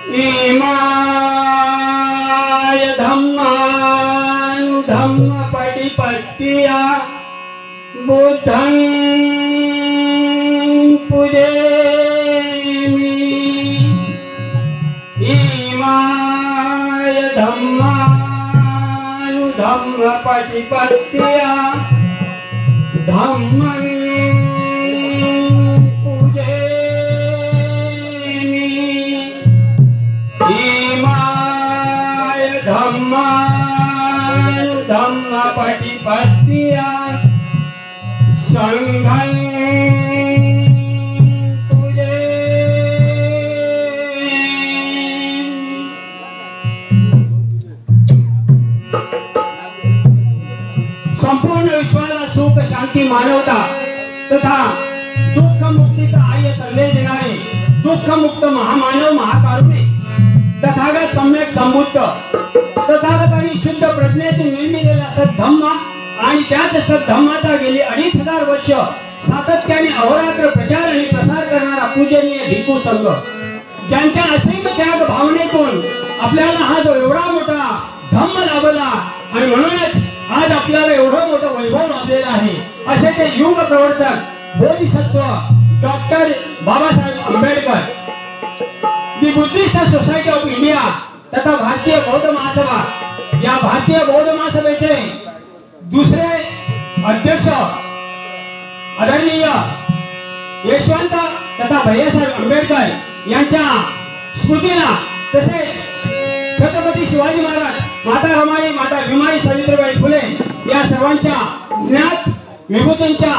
EMI धम्म पटिपत्तिया बुद्धं पूजयामि। EMI धम्म पटिपत्तिया धम्मं पूजयामि। इमाय धम्म पटिपत्तिया संघं संपूर्ण विश्वाला सुख शांती मानवता तथा दुःख मुक्तीचा आर्य संदेश देणारे दुःख मुक्त महामानव महाकारुणिक तथागत सम्यक संबुद्ध तथागतांनी शुद्ध प्रज्ञेतून निर्मिलेला सद्धम्म आणि त्याच सद्धम्माचा गेली 2500 वर्ष सातत्याने अहोरात्र प्रचार आणि प्रसार करणारा पूजनीय भिक्खू संघ ज्यांच्या असीम त्याग भावनेतून आपल्याला हा जो एवढा मोठा धम्म लाभला आणि म्हणूनच आज आपल्याला एवढं मोठं वैभव लाभलेलं आहे असे ते युग प्रवर्तक Bodhisattva doctor Babasaheb Ambedkar the Buddhist society of India तथा भारतीय बौद्ध महासभा या भारतीय बौद्ध महासभेचे दुसरे अध्यक्ष आदरणीय यशवंत तथा भैयासाहेब आंबेडकर यांच्या स्मृतीला तसेच छत्रपती शिवाजी महाराज माता रमाई माता भीमाई सावित्रीबाई फुले या सर्वांच्या ज्ञात विभूतींच्या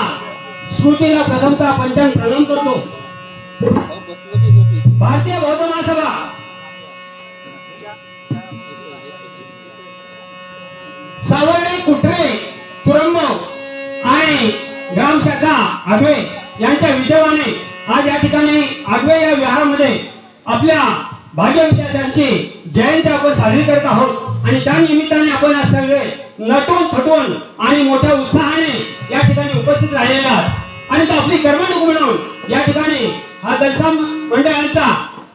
स्मृतीला प्रथमतः पंचांग प्रणाम करतो। भारतीय बौद्ध महासभा सावर्डे कुट्रे तुरंब आणि ग्रामशाखा आगवे यांच्या विद्यमाने आज या ठिकाणी आगवे या विहारामध्ये आपल्या भाग्य विद्यार्थ्यांची जयंती आपण साजरी करत आहोत आणि त्या निमित्ताने आपण आज सगळे नटून थटून आणि मोठ्या उत्साहाने या ठिकाणी उपस्थित राहिलेले आहात आणि आपली करमणूक म्हणून या ठिकाणी हा दलसा मंडळांचा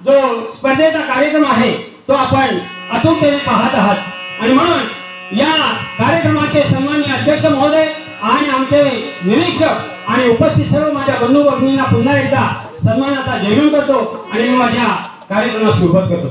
जो स्पर्धेचा कार्यक्रम आहे तो आपण अतुलतेने पाहत आहात आणि म्हणून या कार्यक्रमाचे सन्माननीय अध्यक्ष महोदय आणि आमचे निरीक्षक आणि उपस्थित सर्व माझ्या बंधू भगिनींना पुन्हा एकदा सन्मानाचा जयगुण करतो आणि मी माझ्या कार्यक्रमास सुरुवात करतो।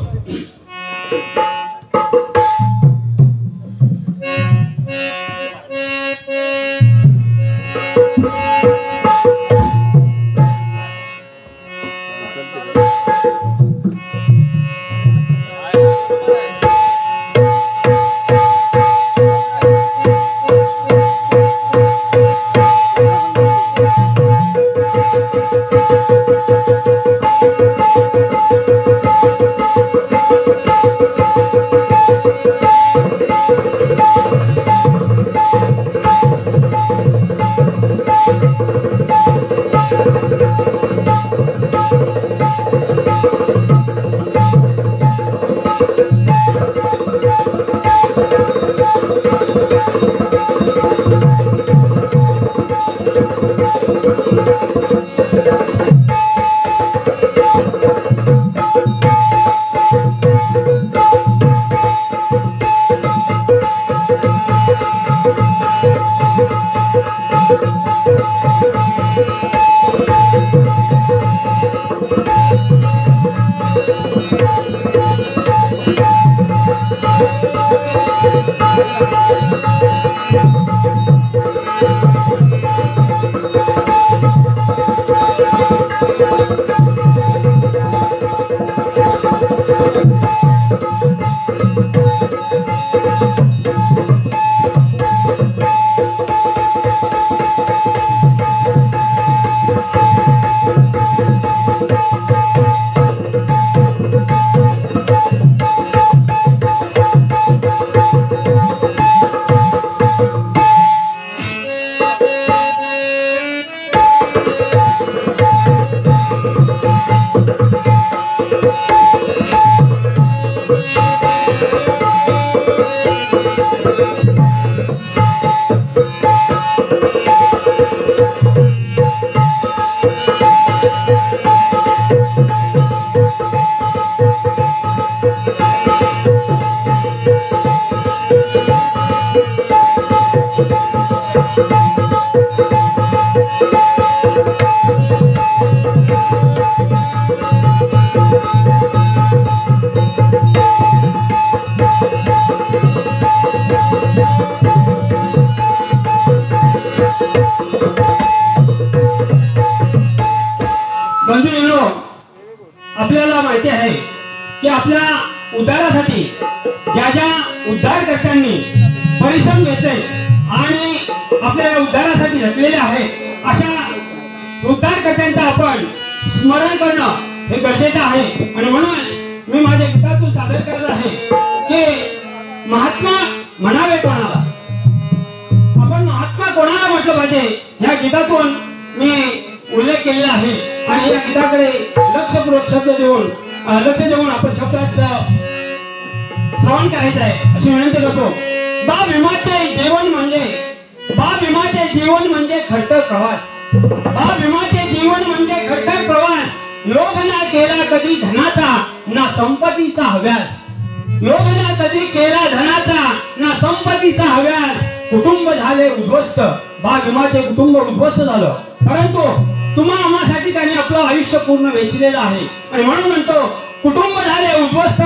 भगिनींनो, आपल्याला माहिती आहे की आपल्या उद्धारासाठी ज्या ज्या उद्धारकर्त्यांनी परिश्रम घेतले आणि आपल्या उद्धारासाठी झटलेले आहे, अशा उद्धारकर्त्यांचं आपण स्मरण करणं हे गरजेचं आहे. आणि म्हणून मी माझ्या गीतातून सादर करत आहे की महात्मा म्हणावे कोणाला, आपण महात्मा कोणाला म्हटलं पाहिजे या गीतातून मी उल्लेख केलेला आहे. आणि या गीताकडे लक्षपूर्वक लक्ष देऊन आपण शब्दाचं श्रवण करायचं आहे अशी विनंती करतो. बा भीमाचे जीवन म्हणजे खडतर प्रवास. बा भीमाचे जीवन म्हणजे खडतर प्रवास. लोभ ना केला कधी धनाचा ना संपत्तीचा हव्यास. लोभ ना कधी केला धनाचा ना संपत्तीचा हव्यास. कुटुंब झाले उद्ध्वस्त. बा भीमाचे कुटुंब उद्ध्वस्त झालं, परंतु तुम्हा आम्हासाठी त्यांनी आपलं आयुष्य पूर्ण वेचलेलं आहे. आणि म्हणून म्हणतो कुटुंब झाले उद्ध्वस्त,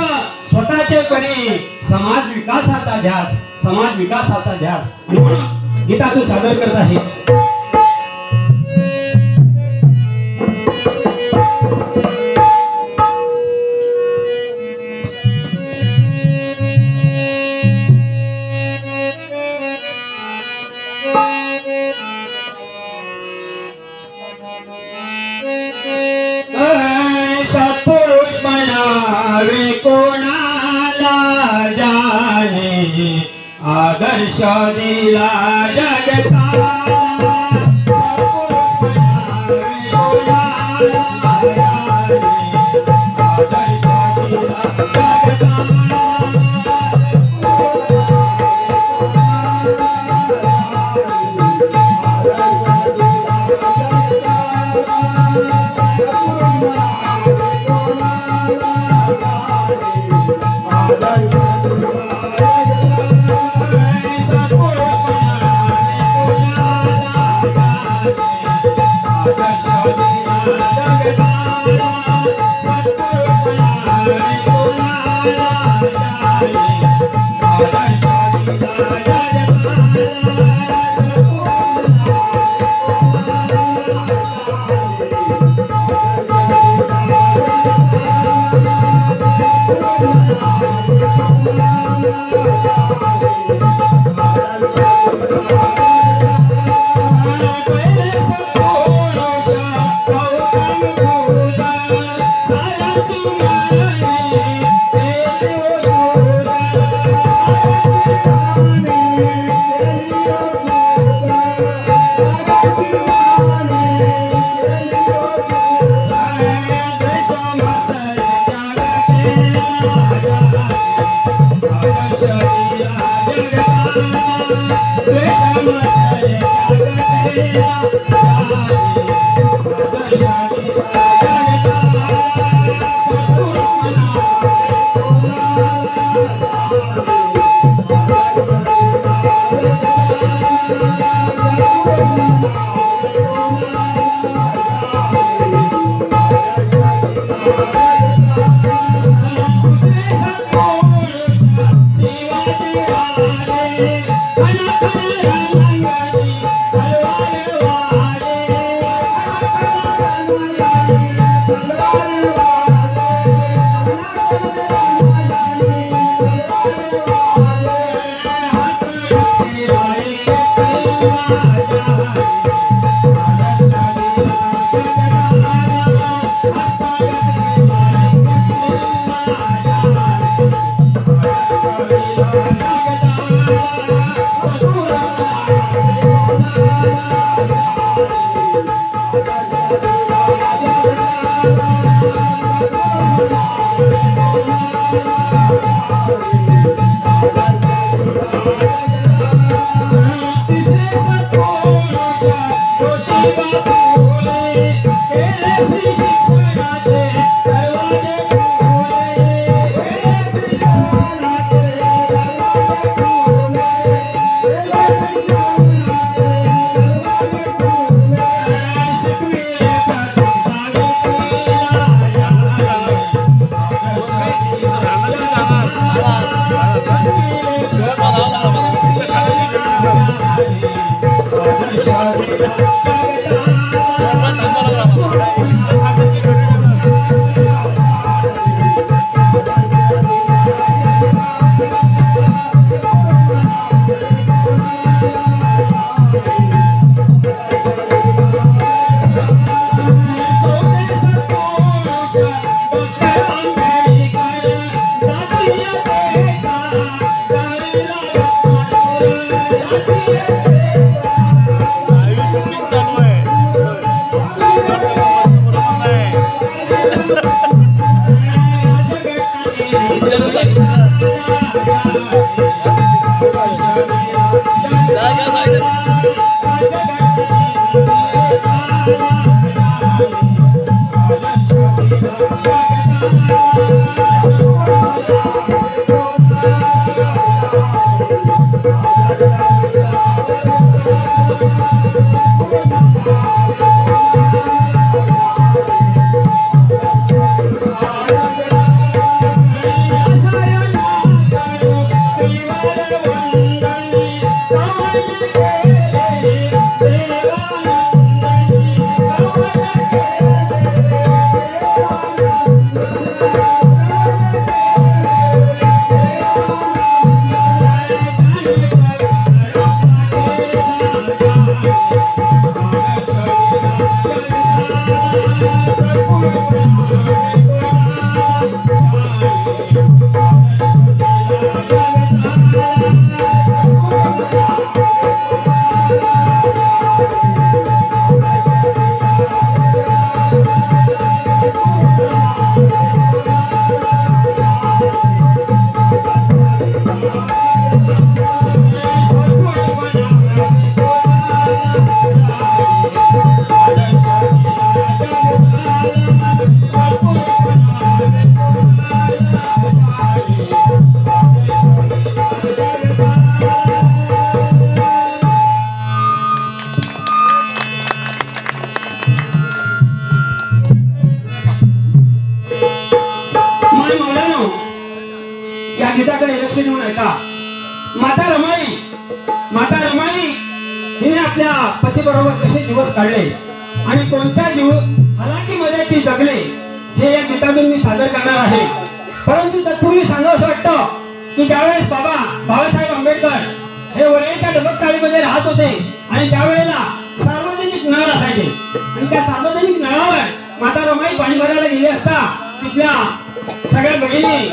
स्वतःचे करी समाज विकासाचा ध्यास. समाज विकासाचा ध्यास. आणि म्हणून गीतातून सादर करत आहे. सत्पुरुष बनावे कोणाला जाणे, आदर्श दिला जगताला. सत्पुरुष बनावे कोणाला जाणे, आदर्श दिला जगताला. Thank you. माय मौलानो, या गीताकडे लक्ष देऊन ऐका. माता रमाई हिने आपल्या पतीबरोबर कसे दिवस काढले आणि कोणत्या हालाकीमध्ये ती जगले हे या गीतातून मी सादर करणार आहे. परंतु तत्पूर्वी सांगावंसं वाटतं की ज्यावेळेस बाबासाहेब आंबेडकर हे वरळीच्या डबकचाळीमध्ये राहत होते आणि त्यावेळेला सार्वजनिक नळ असायचे आणि त्या सार्वजनिक नळावर माता रमाई पाणी भरायला गेली असता तिथल्या सगळ्या बहिणी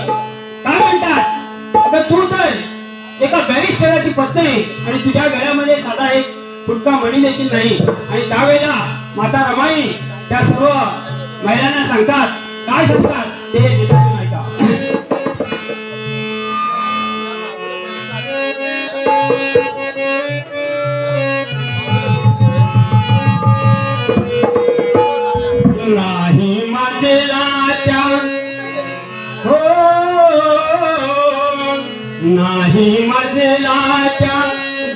काय म्हणतात, अगं तू तर एका बॅरिस्टराची पत्नी आणि तुझ्या गळ्यामध्ये साधा एक फुटका मणी देखील नाही. आणि त्यावेळेला माता रमाई त्या सर्व महिलांना सांगतात, काय सांगतात ते गीतातून ऐका. नाही माझे लाट्या हो, नाही माझे लाट्या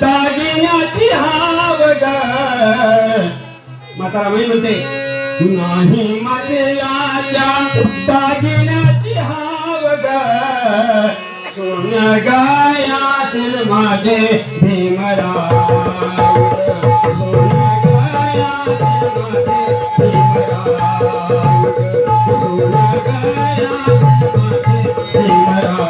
दागिन्याची हावग. माता रमाई म्हणते, नाही माझे लाट्या दागिन्याची हावग, सोन्या गळ्यातील माझे भीमराव, सोन्या गळ्यातील माझे भीमराव, सोन्या गळ्यातील माझे भीमराव.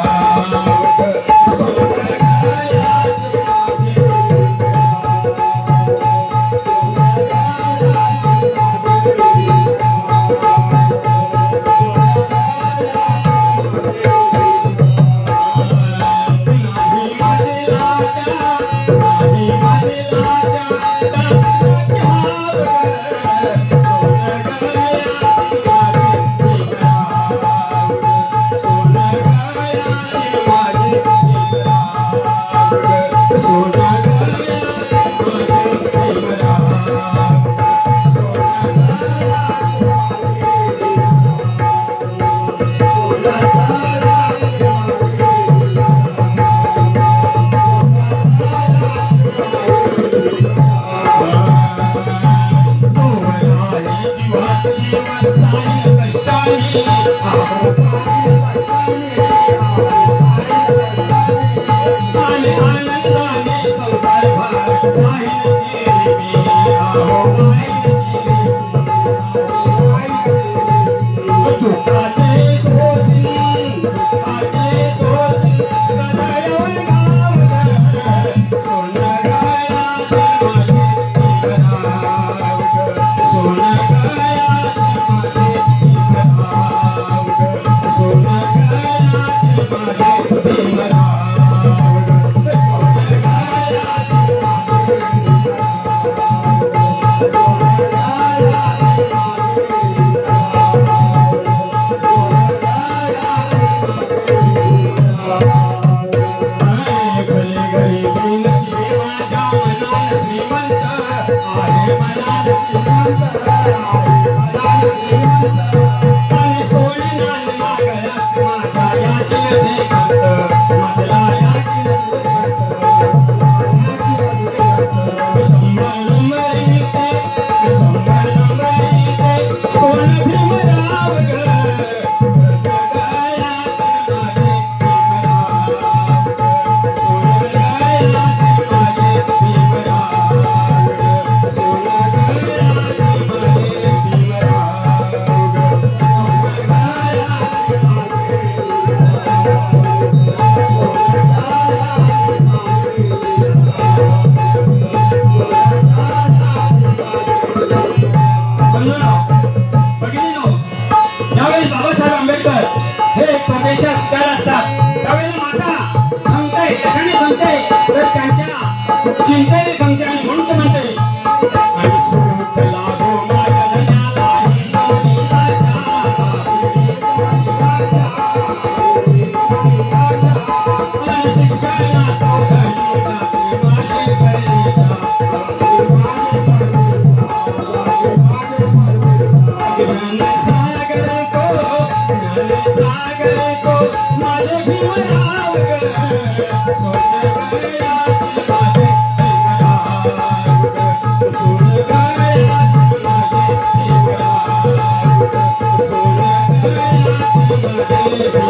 Thank you.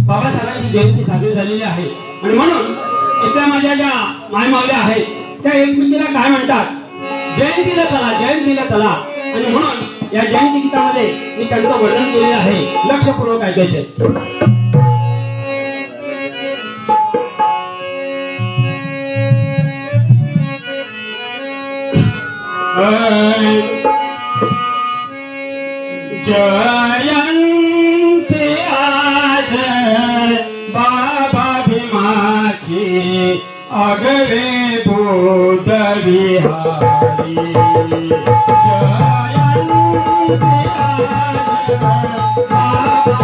बाबासाहेबांची जयंती साजरी झालेली आहे आणि म्हणून इथल्या माझ्या ज्या मायमावल्या आहेत त्या एकमेकीला काय म्हणतात, जयंतीला चला आणि म्हणून या जयंती गीतामध्ये मी त्यांचं वर्णन केलेलं आहे. लक्षपूर्वक ऐकायचे. जयंती आज बाबा भीमाची अगरे बुध विहारी. जयंती आज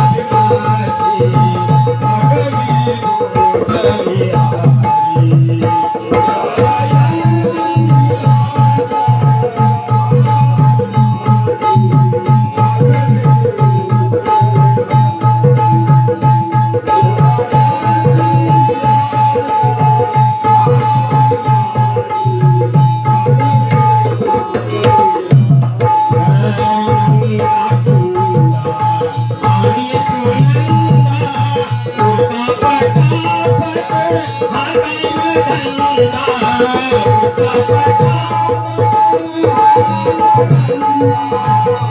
बाबा भीमाची अगरे बुध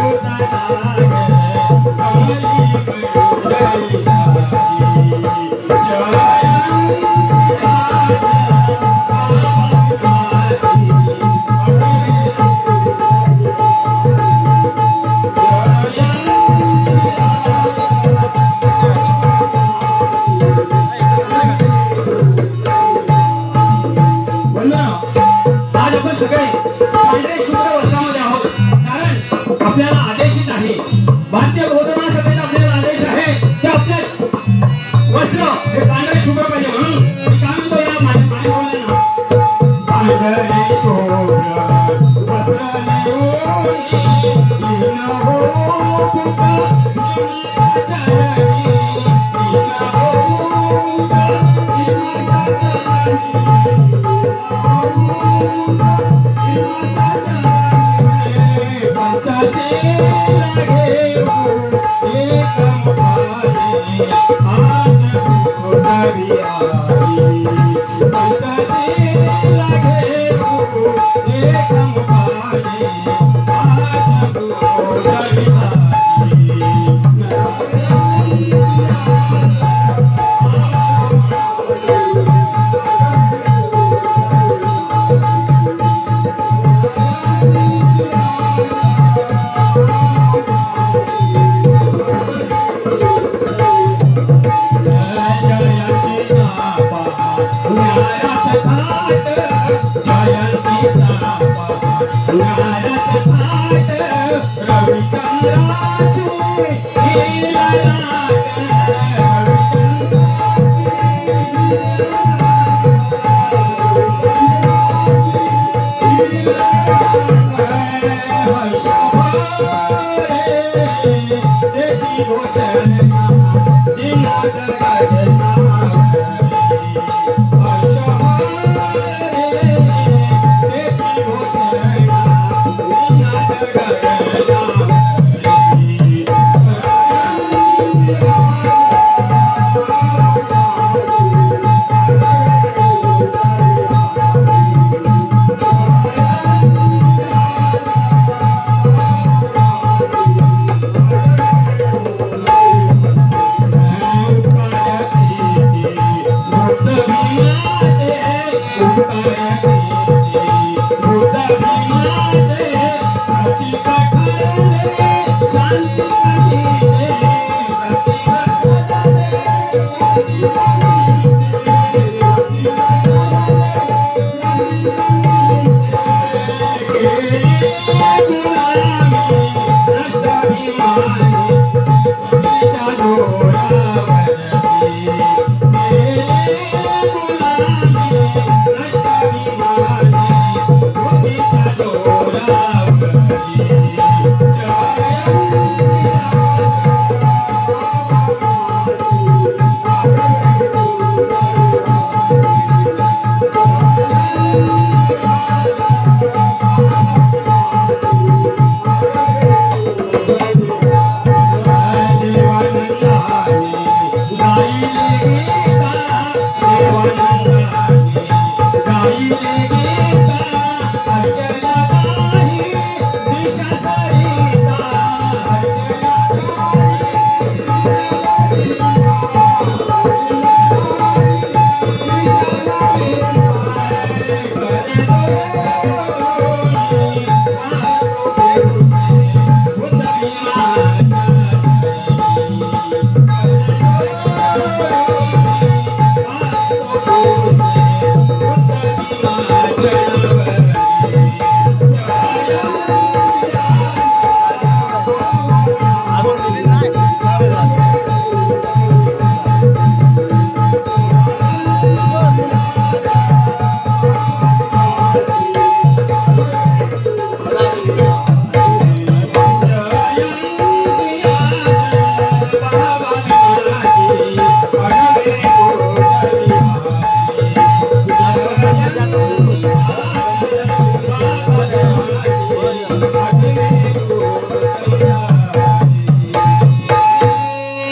विहारी. Hare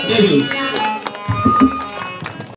देवी